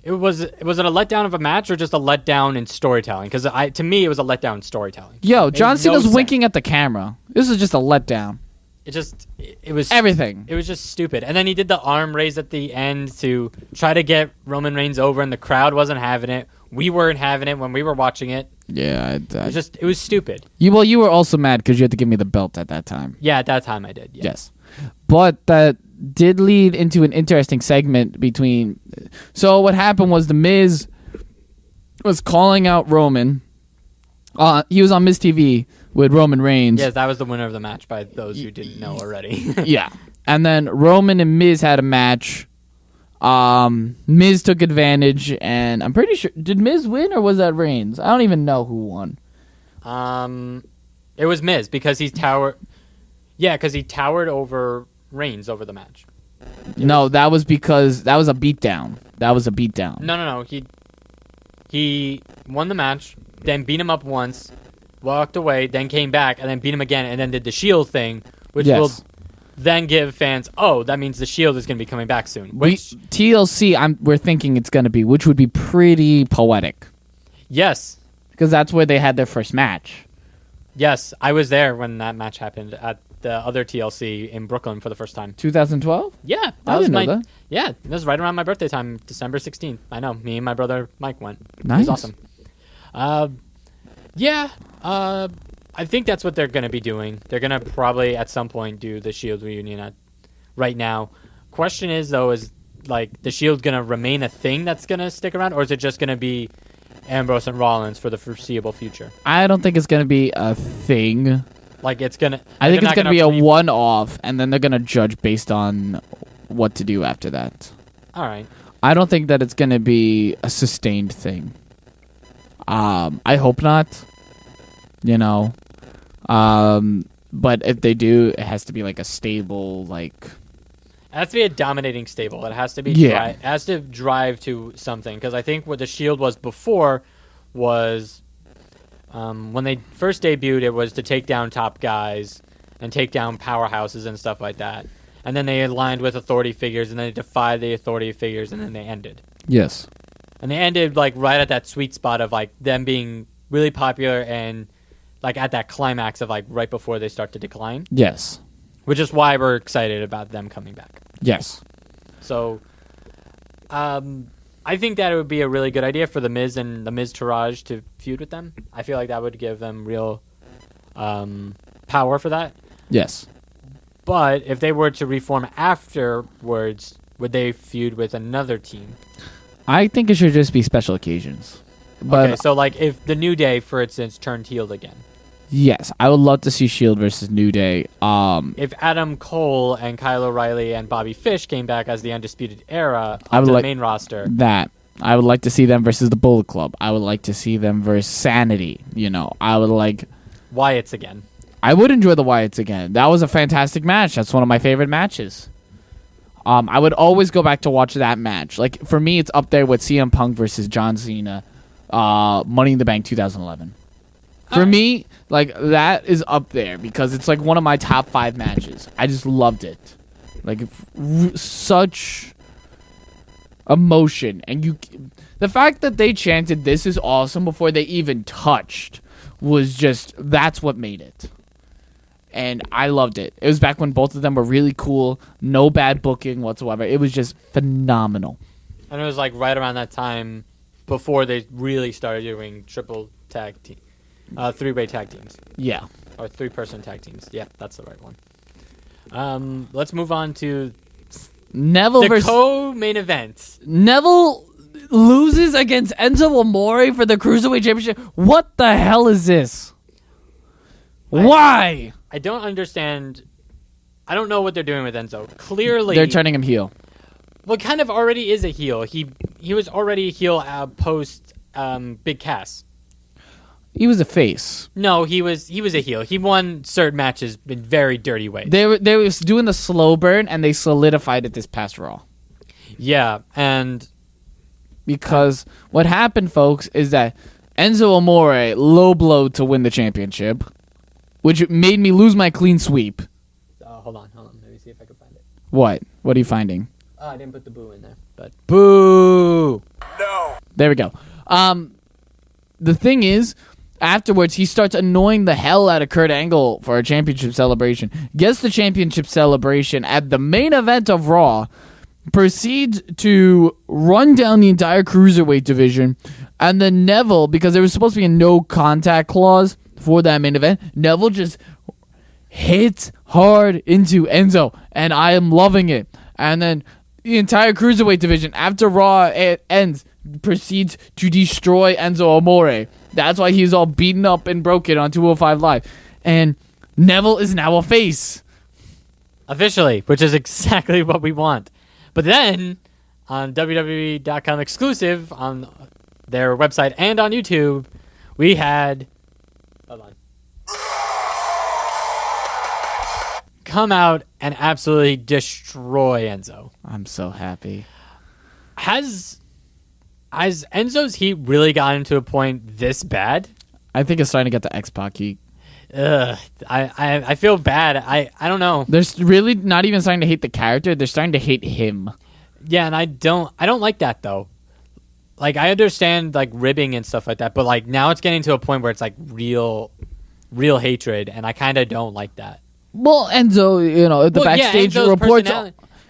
Was it a letdown of a match or just a letdown in storytelling? Because to me, it was a letdown in storytelling. Yo, John Cena's winking at the camera. This is just a letdown. It was everything. It was just stupid. And then he did the arm raise at the end to try to get Roman Reigns over, and the crowd wasn't having it. We weren't having it when we were watching it. Yeah, it was stupid. You were also mad because you had to give me the belt at that time. Yeah, at that time I did. Yeah. Yes, but that did lead into an interesting segment between. So what happened was the Miz was calling out Roman. He was on Miz TV with Roman Reigns. Yes, that was the winner of the match by those who didn't know already. Yeah, and then Roman and Miz had a match. Miz took advantage, and I'm pretty sure, did Miz win or was that Reigns? I don't even know who won. It was Miz because he towered. Yeah, because he towered over Reigns over the match. That was because that was a beatdown. No. He won the match, then beat him up once, walked away, then came back, and then beat him again, and then did the Shield thing, which will then give fans, that means the Shield is going to be coming back soon. TLC, we're thinking it's going to be, which would be pretty poetic. Yes. Because that's where they had their first match. Yes, I was there when that match happened at the other TLC in Brooklyn for the first time. 2012? Yeah. I didn't know that. Yeah, that was right around my birthday time, December 16th. I know. Me and my brother Mike went. Nice. It was awesome. I think that's what they're going to be doing. They're going to probably at some point do the Shield reunion right now. Question is, though, is like the Shield going to remain a thing that's going to stick around, or is it just going to be Ambrose and Rollins for the foreseeable future? I don't think it's going to be a thing. Like it's going to... I think it's going to be a one-off, and then they're going to judge based on what to do after that. All right. I don't think that it's going to be a sustained thing. I hope not. But if they do, it has to be like a stable, like... It has to be a dominating stable. It has to be... It has to drive to something. Because I think what the Shield was before was... when they first debuted, it was to take down top guys and take down powerhouses and stuff like that. And then they aligned with authority figures, and then they defied the authority figures, and then they ended. Yes. And they ended like right at that sweet spot of like them being really popular and like at that climax of like right before they start to decline. Yes. Which is why we're excited about them coming back. Yes. So, I think that it would be a really good idea for the Miz and the Miz Taraj to feud with them. I feel like that would give them real power for that. Yes. But if they were to reform afterwards, would they feud with another team? I think it should just be special occasions. But okay, so like if the New Day, for instance, turned heel again. Yes, I would love to see Shield versus New Day. If Adam Cole and Kyle O'Reilly and Bobby Fish came back as the Undisputed Era onto the main roster. That. I would like to see them versus the Bullock Club. I would like to see them versus Sanity. I would like Wyatt's again. I would enjoy the Wyatts again. That was a fantastic match. That's one of my favorite matches. I would always go back to watch that match. Like, for me, it's up there with CM Punk versus John Cena, Money in the Bank 2011. For me, like, that is up there because it's like one of my top 5 matches. I just loved it. Like, such emotion. And the fact that they chanted "This is awesome" before they even touched was just, that's what made it. And I loved it. It was back when both of them were really cool. No bad booking whatsoever. It was just phenomenal. And it was like right around that time before they really started doing triple tag team, 3-way tag teams. Yeah. Or 3-person tag teams. Yeah, that's the right one. Let's move on to Neville the co-main event. Neville loses against Enzo Amore for the Cruiserweight Championship. What the hell is this? Why? I don't understand. I don't know what they're doing with Enzo. Clearly, they're turning him heel. Well, kind of already is a heel. He was already a heel post Big Cass. He was a face. No, he was a heel. He won certain matches in very dirty ways. They were doing the slow burn, and they solidified it this past Raw. Yeah, and because what happened, folks, is that Enzo Amore low blowed to win the championship, which made me lose my clean sweep. Hold on. Let me see if I can find it. What? What are you finding? I didn't put the boo in there, but boo. No. There we go. The thing is, afterwards, he starts annoying the hell out of Kurt Angle for a championship celebration. Gets the championship celebration at the main event of Raw. Proceeds to run down the entire cruiserweight division, and then Neville, because there was supposed to be a no contact clause for that main event, Neville just hits hard into Enzo, and I am loving it. And then the entire cruiserweight division, after Raw ends, proceeds to destroy Enzo Amore. That's why he's all beaten up and broken on 205 Live. And Neville is now a face. Officially, which is exactly what we want. But then, on WWE.com exclusive, on their website and on YouTube, we had... Hold on. Come out and absolutely destroy Enzo. I'm so happy. Has Enzo's heat really gotten to a point this bad? I think it's starting to get the X-Pac heat. I feel bad. I don't know. They're really not even starting to hate the character. They're starting to hate him. Yeah, and I don't like that though. Like, I understand like ribbing and stuff like that, but like now it's getting to a point where it's like real hatred, and I kind of don't like that. Well, Enzo, backstage reports.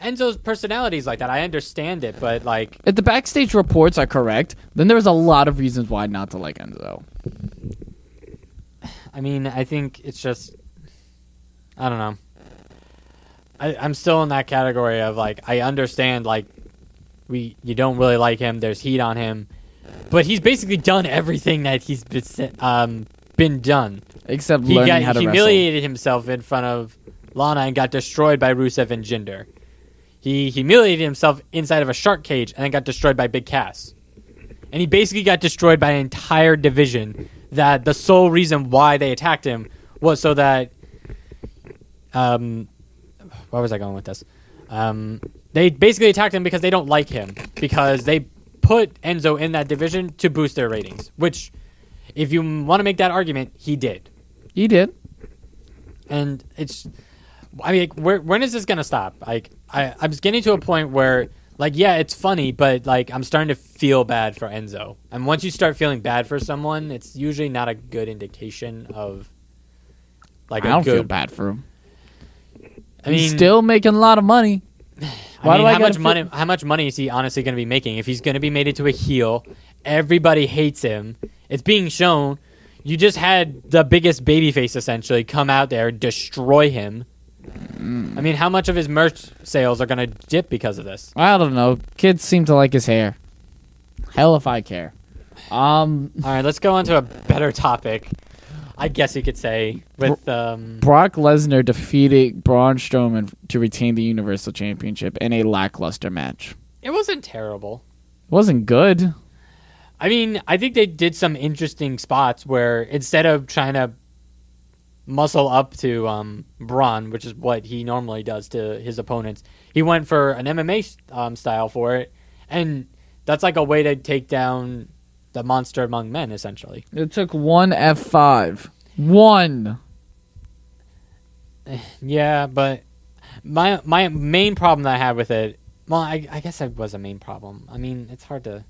Enzo's personality is like that. I understand it, but like, if the backstage reports are correct, then there's a lot of reasons why not to like Enzo. I mean, I think it's just, I don't know. I'm still in that category of like, I understand like you don't really like him. There's heat on him, but he's basically done everything that he's been done. Except learning how to wrestle. He humiliated himself in front of Lana and got destroyed by Rusev and Jinder. He humiliated himself inside of a shark cage and then got destroyed by Big Cass. And he basically got destroyed by an entire division that the sole reason why they attacked him was so that... where was I going with this? They basically attacked him because they don't like him. Because they put Enzo in that division to boost their ratings. Which, if you want to make that argument, he did. He did. And it's... I mean, when is this going to stop? Like, I'm getting to a point where, like, yeah, it's funny, but, like, I'm starting to feel bad for Enzo. And once you start feeling bad for someone, it's usually not a good indication of, like, I don't feel bad for him. I mean, he's still making a lot of money. How much money is he honestly going to be making? If he's going to be made into a heel, everybody hates him. It's being shown. You just had the biggest babyface, essentially, come out there and destroy him. I mean, how much of his merch sales are going to dip because of this? I don't know. Kids seem to like his hair. Hell if I care. All right, let's go on to a better topic, I guess you could say. With Brock Lesnar defeating Braun Strowman to retain the Universal Championship in a lackluster match. It wasn't terrible. It wasn't good. I mean, I think they did some interesting spots where instead of trying to muscle up to Braun, which is what he normally does to his opponents, he went for an MMA style for it, and that's like a way to take down the monster among men, essentially. It took one F5. One. Yeah, but my main problem that I had with it, well, I guess it was a main problem. I mean, it's hard to...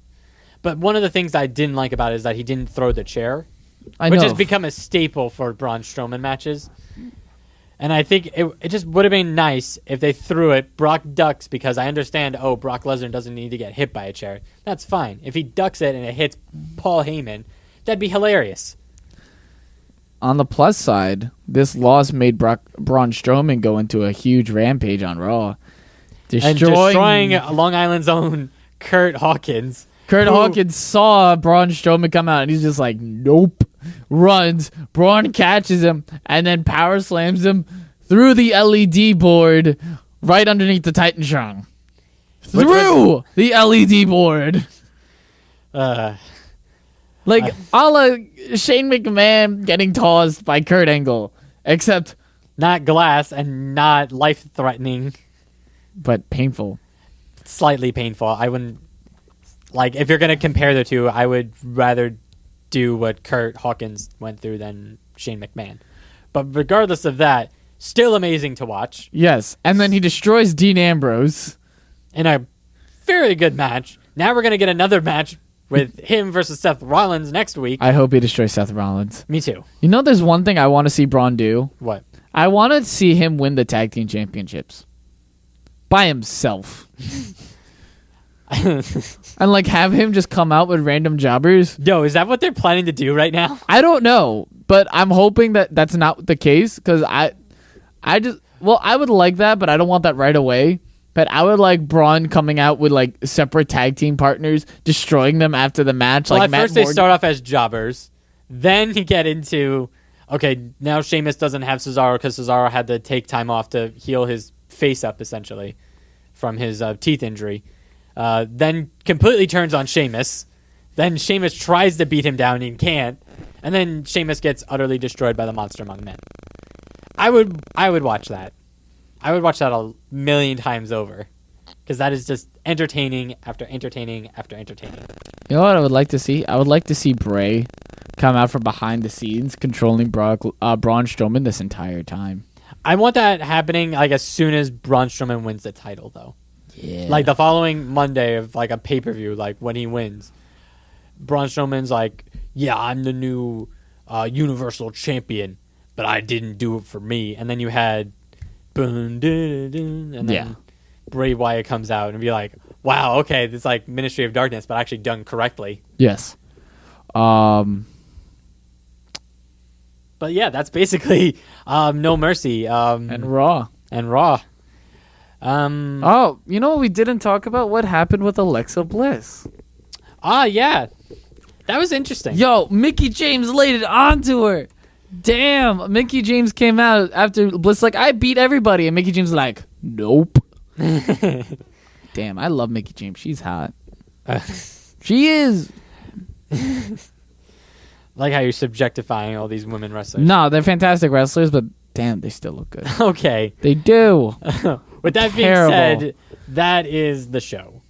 But one of the things I didn't like about it is that he didn't throw the chair, which has become a staple for Braun Strowman matches. And I think it just would have been nice if they threw it. Brock ducks because I understand, Brock Lesnar doesn't need to get hit by a chair. That's fine. If he ducks it and it hits Paul Heyman, that'd be hilarious. On the plus side, this loss made Braun Strowman go into a huge rampage on Raw. Destroying Long Island's own Kurt Hawkins. Kurt Hawkins saw Braun Strowman come out, and he's just like, nope. Runs. Braun catches him, and then power slams him through the LED board right underneath the Titantron. Through the LED board. A la Shane McMahon getting tossed by Kurt Angle, except not glass and not life-threatening. But painful. Slightly painful. I wouldn't... Like, if you're going to compare the two, I would rather do what Kurt Hawkins went through than Shane McMahon. But regardless of that, still amazing to watch. Yes, and then he destroys Dean Ambrose. In a very good match. Now we're going to get another match with him versus Seth Rollins next week. I hope he destroys Seth Rollins. Me too. You know, there's one thing I want to see Braun do. What? I want to see him win the tag team championships. By himself. And like have him just come out with random jobbers. Yo, is that what they're planning to do right now? I don't know, but I'm hoping that that's not the case because I would like that, but I don't want that right away. But I would like Braun coming out with like separate tag team partners, destroying them after the match. Well, like at first they start off as jobbers, then you get into now Sheamus doesn't have Cesaro because Cesaro had to take time off to heal his face up essentially from his teeth injury. Then completely turns on Sheamus. Then Sheamus tries to beat him down and can't. And then Sheamus gets utterly destroyed by the Monster Among Men. I would watch that. I would watch that a million times over. Because that is just entertaining after entertaining after entertaining. You know what I would like to see? I would like to see Bray come out from behind the scenes controlling Braun Strowman this entire time. I want that happening like as soon as Braun Strowman wins the title, though. Yeah. Like the following Monday of like a pay-per-view, like when he wins, Braun Strowman's like, yeah, I'm the new Universal Champion, but I didn't do it for me. And then you had and then Bray Wyatt comes out and be like, wow, okay, this is like Ministry of Darkness, but actually done correctly. Yes. But yeah, that's basically No Mercy. And Raw. Oh, you know what we didn't talk about? What happened with Alexa Bliss? Yeah. That was interesting. Yo, Mickie James laid it onto her. Damn, Mickie James came out after Bliss like, I beat everybody. And Mickie James was like, nope. Damn, I love Mickie James. She's hot. She is. Like how you're subjectifying all these women wrestlers. No, they're fantastic wrestlers, but damn, they still look good. Okay. They do. With that being said, that is the show.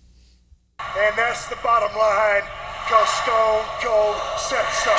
And that's the bottom line, because Stone Cold said so.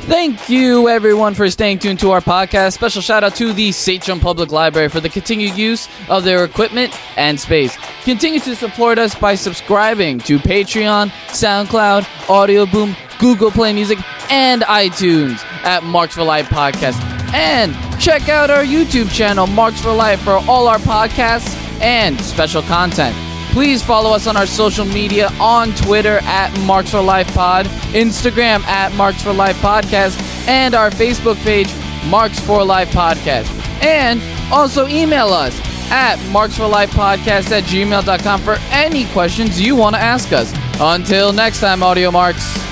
Thank you, everyone, for staying tuned to our podcast. Special shout out to the Sachem Public Library for the continued use of their equipment and space. Continue to support us by subscribing to Patreon, SoundCloud, Audio Boom, Google Play Music, and iTunes at Marks for Life Podcast. And check out our YouTube channel, Marks for Life, for all our podcasts and special content. Please follow us on our social media on Twitter at Marks for Life Pod, Instagram at Marks for Life Podcast, and our Facebook page, Marks for Life Podcast. And also email us at marksforlifepodcast@gmail.com for any questions you want to ask us. Until next time, Audio Marks.